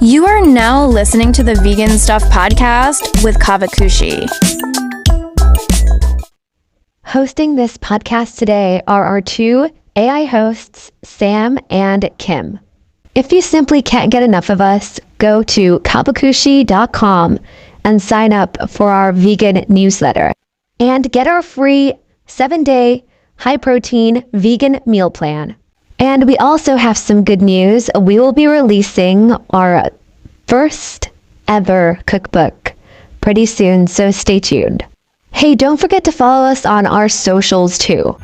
You are now listening to the Vegan Stuff podcast with Caavakushi. Hosting this podcast today are our two AI hosts, Sam and Kim. If you simply can't get enough of us, go to caavakushi.com and sign up for our vegan newsletter and get our free 7-day high-protein vegan meal plan. And we also have some good news. We will be releasing our first ever cookbook pretty soon, so stay tuned. Hey, don't forget to follow us on our socials too.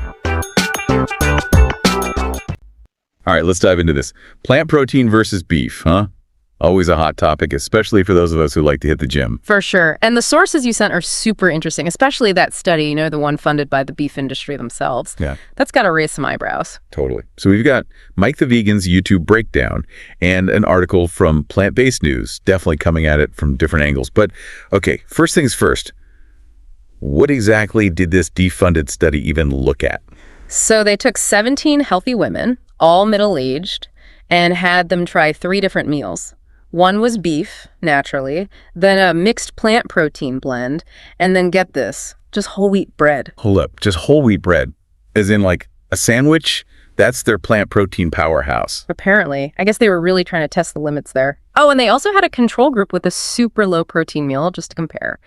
All right, let's dive into this. Plant protein versus beef, huh? Always a hot topic, especially for those of us who like to hit the gym. For sure. And the sources you sent are super interesting, especially that study, the one funded by the beef industry themselves. Yeah. That's got to raise some eyebrows. Totally. So we've got Mike the Vegan's YouTube breakdown and an article from Plant-Based News, definitely coming at it from different angles. But okay, first things first, what exactly did this defunded study even look at? So they took 17 healthy women, all middle-aged, and had them try 3 different meals. One was beef, naturally, then a mixed plant protein blend, and then get this, just whole wheat bread. Hold up, just whole wheat bread, as in like a sandwich? That's their plant protein powerhouse. Apparently. I guess they were really trying to test the limits there. Oh, and they also had a control group with a super low protein meal, just to compare.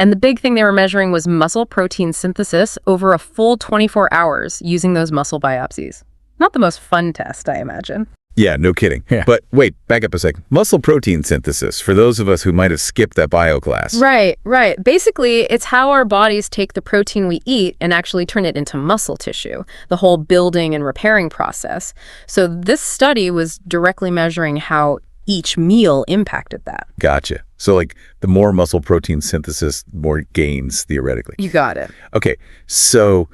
And the big thing they were measuring was muscle protein synthesis over a full 24 hours using those muscle biopsies. Not the most fun test, I imagine. Yeah, no kidding. Yeah. But wait, back up a second. Muscle protein synthesis, for those of us who might have skipped that bio class. Right. Basically, it's how our bodies take the protein we eat and actually turn it into muscle tissue, the whole building and repairing process. So this study was directly measuring how each meal impacted that. Gotcha. So like the more muscle protein synthesis, more gains, theoretically. You got it. Okay, so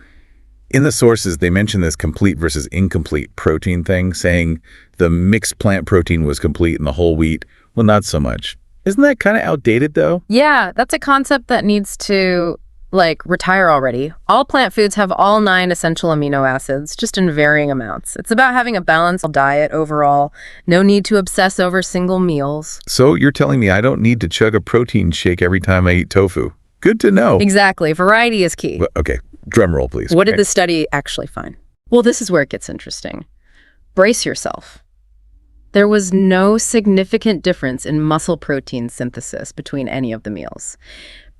in the sources, they mentioned this complete versus incomplete protein thing, saying the mixed plant protein was complete and the whole wheat, well, not so much. Isn't that kind of outdated, though? Yeah, that's a concept that needs to, retire already. All plant foods have all 9 essential amino acids, just in varying amounts. It's about having a balanced diet overall. No need to obsess over single meals. So you're telling me I don't need to chug a protein shake every time I eat tofu? Good to know. Exactly. Variety is key. Well, okay, drum roll, please. What did the study actually find? Well, this is where it gets interesting. Brace yourself. There was no significant difference in muscle protein synthesis between any of the meals.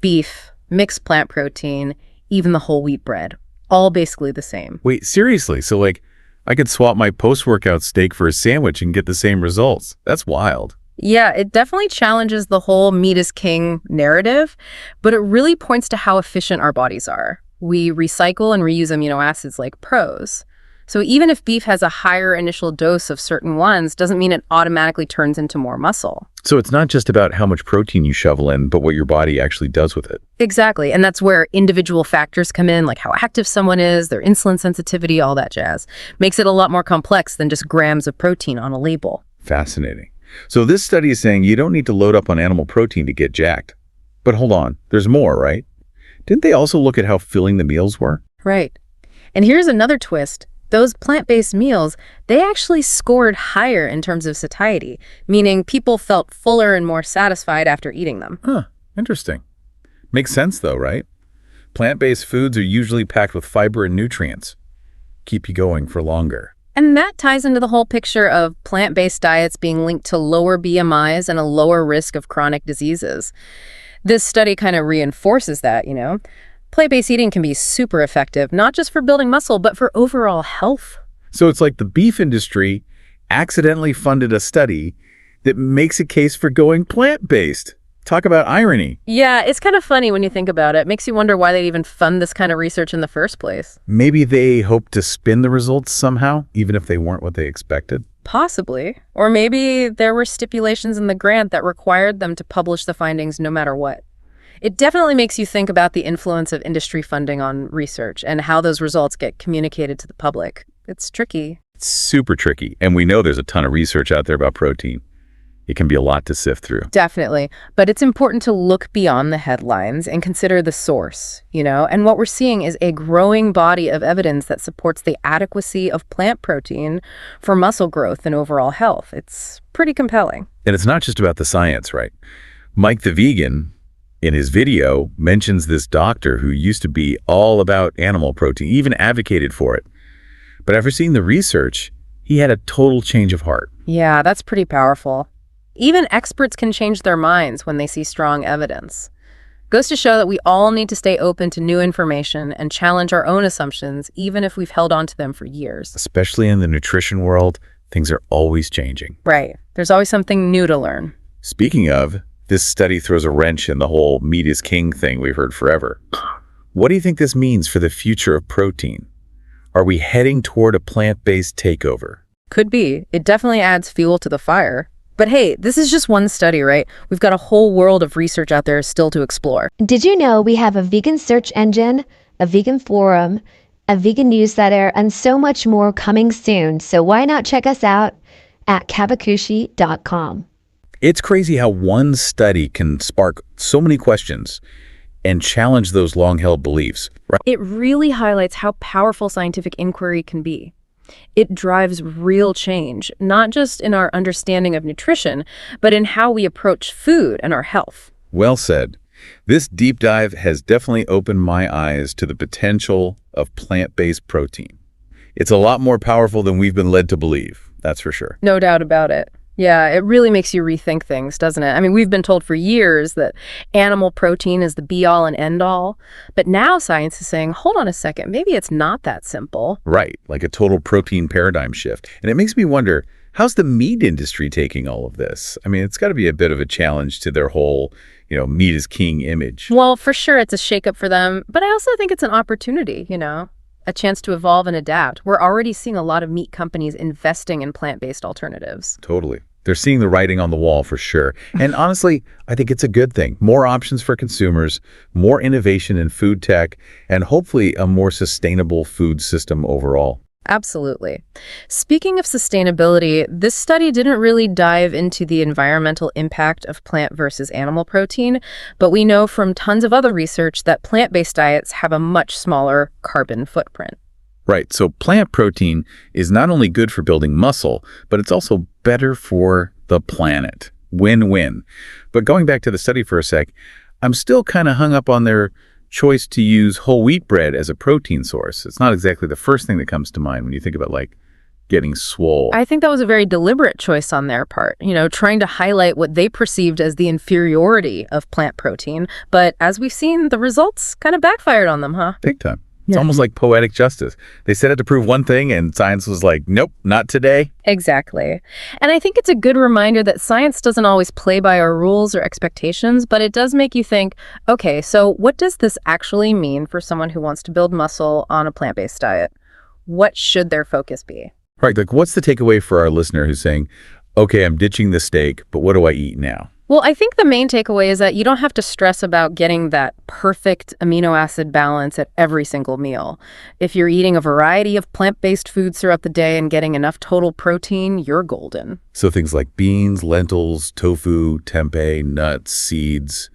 Beef, mixed plant protein, even the whole wheat bread, all basically the same. Wait, seriously? So I could swap my post-workout steak for a sandwich and get the same results? That's wild. Yeah, it definitely challenges the whole meat is king narrative, but it really points to how efficient our bodies are. We recycle and reuse amino acids like pros. So even if beef has a higher initial dose of certain ones, doesn't mean it automatically turns into more muscle. So it's not just about how much protein you shovel in, but what your body actually does with it. Exactly. And that's where individual factors come in, like how active someone is, their insulin sensitivity, all that jazz. Makes it a lot more complex than just grams of protein on a label. Fascinating. So this study is saying you don't need to load up on animal protein to get jacked. But hold on, there's more, right? Didn't they also look at how filling the meals were? Right. And here's another twist. Those plant-based meals, they actually scored higher in terms of satiety, meaning people felt fuller and more satisfied after eating them. Huh, interesting. Makes sense though, right? Plant-based foods are usually packed with fiber and nutrients. Keep you going for longer. And that ties into the whole picture of plant-based diets being linked to lower BMIs and a lower risk of chronic diseases. This study kind of reinforces that, Plant-based eating can be super effective, not just for building muscle, but for overall health. So it's like the beef industry accidentally funded a study that makes a case for going plant-based. Talk about irony. Yeah, it's kind of funny when you think about it. Makes you wonder why they'd even fund this kind of research in the first place. Maybe they hoped to spin the results somehow, even if they weren't what they expected. Possibly. Or maybe there were stipulations in the grant that required them to publish the findings no matter what. It definitely makes you think about the influence of industry funding on research and how those results get communicated to the public. It's tricky. It's super tricky, and we know there's a ton of research out there about protein. it can be a lot to sift through. Definitely. But it's important to look beyond the headlines and consider the source, And what we're seeing is a growing body of evidence that supports the adequacy of plant protein for muscle growth and overall health. It's pretty compelling. And it's not just about the science, right? Mike the Vegan, in his video, mentions this doctor who used to be all about animal protein, even advocated for it. But after seeing the research, he had a total change of heart. Yeah, that's pretty powerful. Even experts can change their minds when they see strong evidence. Goes to show that we all need to stay open to new information and challenge our own assumptions, even if we've held on to them for years. Especially in the nutrition world, things are always changing. Right. There's always something new to learn. Speaking of, this study throws a wrench in the whole meat is king thing we've heard forever. What do you think this means for the future of protein? Are we heading toward a plant-based takeover? Could be. It definitely adds fuel to the fire. But hey, this is just one study, right? We've got a whole world of research out there still to explore. Did you know we have a vegan search engine, a vegan forum, a vegan newsletter, and so much more coming soon? So why not check us out at Caavakushi.com. It's crazy how one study can spark so many questions and challenge those long-held beliefs. Right? It really highlights how powerful scientific inquiry can be. It drives real change, not just in our understanding of nutrition, but in how we approach food and our health. Well said. This deep dive has definitely opened my eyes to the potential of plant-based protein. It's a lot more powerful than we've been led to believe, that's for sure. No doubt about it. Yeah, it really makes you rethink things, doesn't it? I mean, we've been told for years that animal protein is the be-all and end-all, but now science is saying, hold on a second, maybe it's not that simple. Right, like a total protein paradigm shift. And it makes me wonder, how's the meat industry taking all of this? I mean, it's got to be a bit of a challenge to their whole, meat is king image. Well, for sure, it's a shakeup for them, but I also think it's an opportunity, a chance to evolve and adapt. We're already seeing a lot of meat companies investing in plant-based alternatives. Totally. They're seeing the writing on the wall for sure. And honestly, I think it's a good thing. More options for consumers, more innovation in food tech, and hopefully a more sustainable food system overall. Absolutely. Speaking of sustainability, this study didn't really dive into the environmental impact of plant versus animal protein, but we know from tons of other research that plant-based diets have a much smaller carbon footprint. Right. So plant protein is not only good for building muscle, but it's also better for the planet. Win-win. But going back to the study for a sec, I'm still kind of hung up on their choice to use whole wheat bread as a protein source. It's not exactly the first thing that comes to mind when you think about getting swole. I think that was a very deliberate choice on their part, trying to highlight what they perceived as the inferiority of plant protein. But as we've seen, the results kind of backfired on them, huh? Big time. It's almost like poetic justice. They set it to prove one thing and science was like, nope, not today. Exactly. And I think it's a good reminder that science doesn't always play by our rules or expectations, but it does make you think, okay, so what does this actually mean for someone who wants to build muscle on a plant-based diet? What should their focus be? Right, what's the takeaway for our listener who's saying, okay, I'm ditching the steak, but what do I eat now? Well, I think the main takeaway is that you don't have to stress about getting that perfect amino acid balance at every single meal. If you're eating a variety of plant-based foods throughout the day and getting enough total protein, you're golden. So things like beans, lentils, tofu, tempeh, nuts, seeds,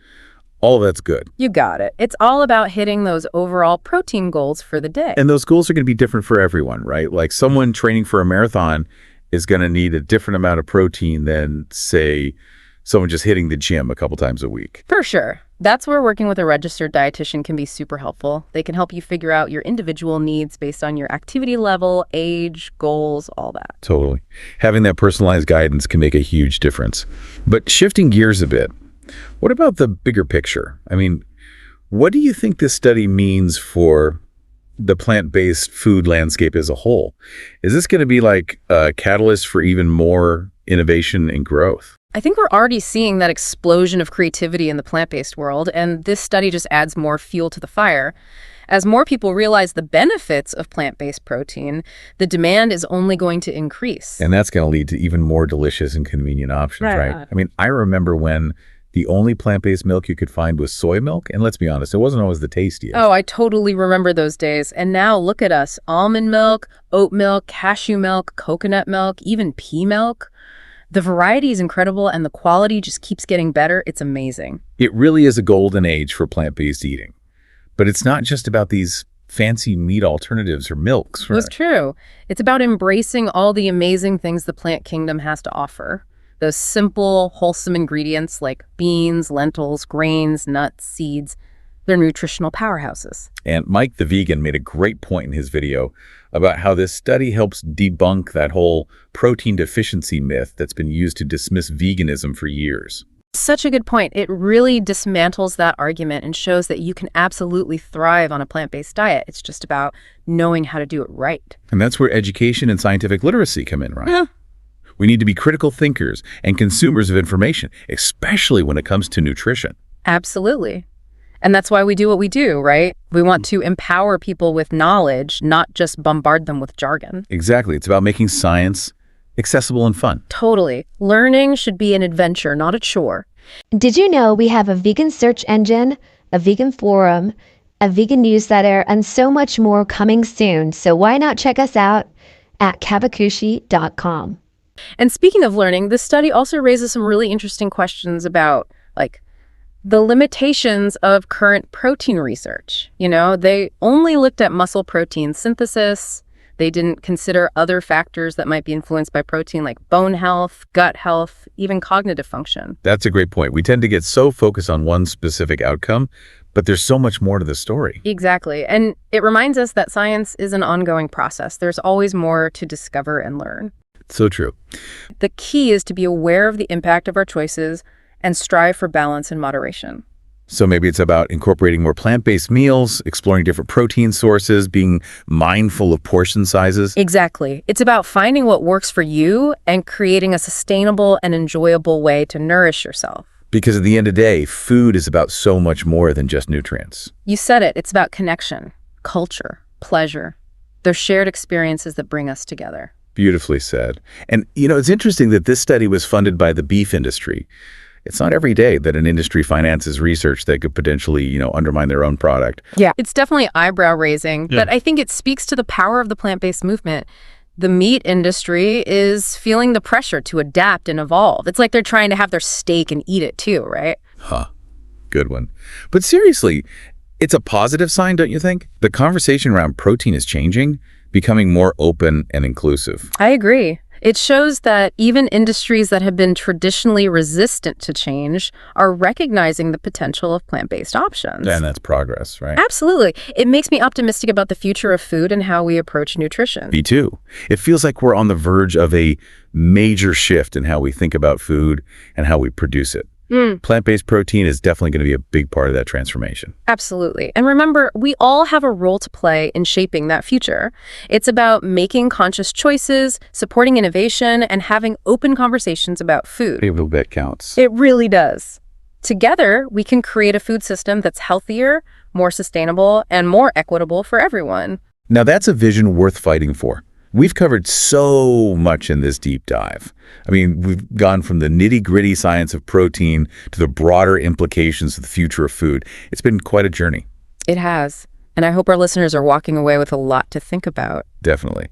all of that's good. You got it. It's all about hitting those overall protein goals for the day. And those goals are going to be different for everyone, right? Like someone training for a marathon is going to need a different amount of protein than, say, someone just hitting the gym a couple times a week. For sure. That's where working with a registered dietitian can be super helpful. They can help you figure out your individual needs based on your activity level, age, goals, all that. Totally. Having that personalized guidance can make a huge difference. But shifting gears a bit, what about the bigger picture? I mean, what do you think this study means for the plant-based food landscape as a whole? Is this going to be like a catalyst for even more innovation and growth? I think we're already seeing that explosion of creativity in the plant-based world, and this study just adds more fuel to the fire. As more people realize the benefits of plant-based protein, the demand is only going to increase. And that's going to lead to even more delicious and convenient options, right? I mean, I remember when the only plant-based milk you could find was soy milk, and let's be honest, it wasn't always the tastiest. Oh, I totally remember those days. And now look at us, almond milk, oat milk, cashew milk, coconut milk, even pea milk. The variety is incredible and the quality just keeps getting better. It's amazing. It really is a golden age for plant-based eating. But it's not just about these fancy meat alternatives or milks, right? That's true. It's about embracing all the amazing things the plant kingdom has to offer. Those simple, wholesome ingredients like beans, lentils, grains, nuts, seeds, they're nutritional powerhouses. And Mike the Vegan made a great point in his video about how this study helps debunk that whole protein deficiency myth that's been used to dismiss veganism for years. Such a good point. It really dismantles that argument and shows that you can absolutely thrive on a plant-based diet. It's just about knowing how to do it right. And that's where education and scientific literacy come in, right? Yeah. We need to be critical thinkers and consumers of information, especially when it comes to nutrition. Absolutely. And that's why we do what we do, right? We want to empower people with knowledge, not just bombard them with jargon. Exactly. It's about making science accessible and fun. Totally. Learning should be an adventure, not a chore. Did you know we have a vegan search engine, a vegan forum, a vegan newsletter, and so much more coming soon? So why not check us out at Caavakushi.com. And speaking of learning, this study also raises some really interesting questions about, like, the limitations of current protein research. You know, they only looked at muscle protein synthesis. They didn't consider other factors that might be influenced by protein, like bone health, gut health, even cognitive function. That's a great point. We tend to get so focused on one specific outcome, but there's so much more to the story. Exactly. And it reminds us that science is an ongoing process. There's always more to discover and learn. So true. The key is to be aware of the impact of our choices and strive for balance and moderation. So maybe it's about incorporating more plant-based meals, exploring different protein sources, being mindful of portion sizes. Exactly. It's about finding what works for you and creating a sustainable and enjoyable way to nourish yourself. Because at the end of the day, food is about so much more than just nutrients. You said it. It's about connection, culture, pleasure. They're shared experiences that bring us together. Beautifully said. And, you know, it's interesting that this study was funded by the beef industry. It's not every day that an industry finances research that could potentially, you know, undermine their own product. Yeah. It's definitely eyebrow-raising, but I think it speaks to the power of the plant-based movement. The meat industry is feeling the pressure to adapt and evolve. It's like they're trying to have their steak and eat it too, right? Huh. Good one. But seriously, it's a positive sign, don't you think? The conversation around protein is changing, becoming more open and inclusive. I agree. It shows that even industries that have been traditionally resistant to change are recognizing the potential of plant-based options. And that's progress, right? Absolutely. It makes me optimistic about the future of food and how we approach nutrition. Me too. It feels like we're on the verge of a major shift in how we think about food and how we produce it. Plant-based protein is definitely going to be a big part of that transformation. Absolutely. And remember, we all have a role to play in shaping that future. It's about making conscious choices, supporting innovation, and having open conversations about food. Every little bit counts. It really does. Together, we can create a food system that's healthier, more sustainable, and more equitable for everyone. Now that's a vision worth fighting for. We've covered so much in this deep dive. I mean, we've gone from the nitty-gritty science of protein to the broader implications of the future of food. It's been quite a journey. It has. And I hope our listeners are walking away with a lot to think about. Definitely.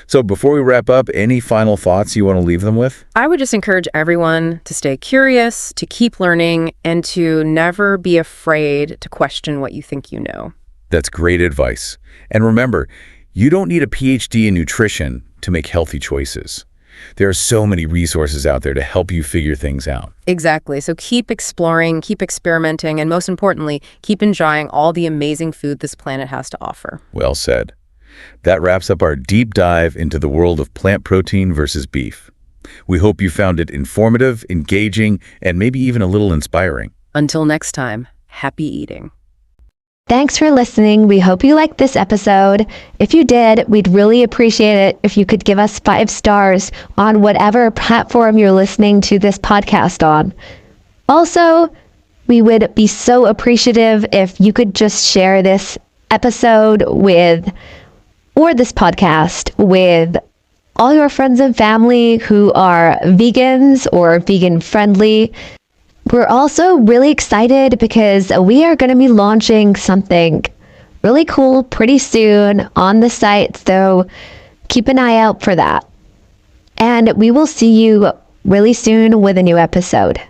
So before we wrap up, any final thoughts you want to leave them with? I would just encourage everyone to stay curious, to keep learning, and to never be afraid to question what you think you know. That's great advice. And remember, you don't need a PhD in nutrition to make healthy choices. There are so many resources out there to help you figure things out. Exactly. So keep exploring, keep experimenting, and most importantly, keep enjoying all the amazing food this planet has to offer. Well said. That wraps up our deep dive into the world of plant protein versus beef. We hope you found it informative, engaging, and maybe even a little inspiring. Until next time, happy eating. Thanks for listening. We hope you liked this episode. If you did, we'd really appreciate it if you could give us 5 stars on whatever platform you're listening to this podcast on. Also, we would be so appreciative if you could just share this episode or this podcast with all your friends and family who are vegans or vegan friendly. We're also really excited because we are going to be launching something really cool pretty soon on the site, so keep an eye out for that. And we will see you really soon with a new episode.